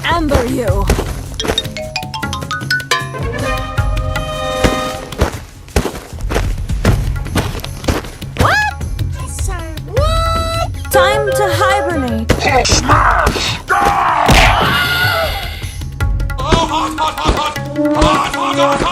Amber you. What? Sir, what? Time to hibernate. Smash! Hot, hot, hot, hot, hot, hot, hot, hot, hot.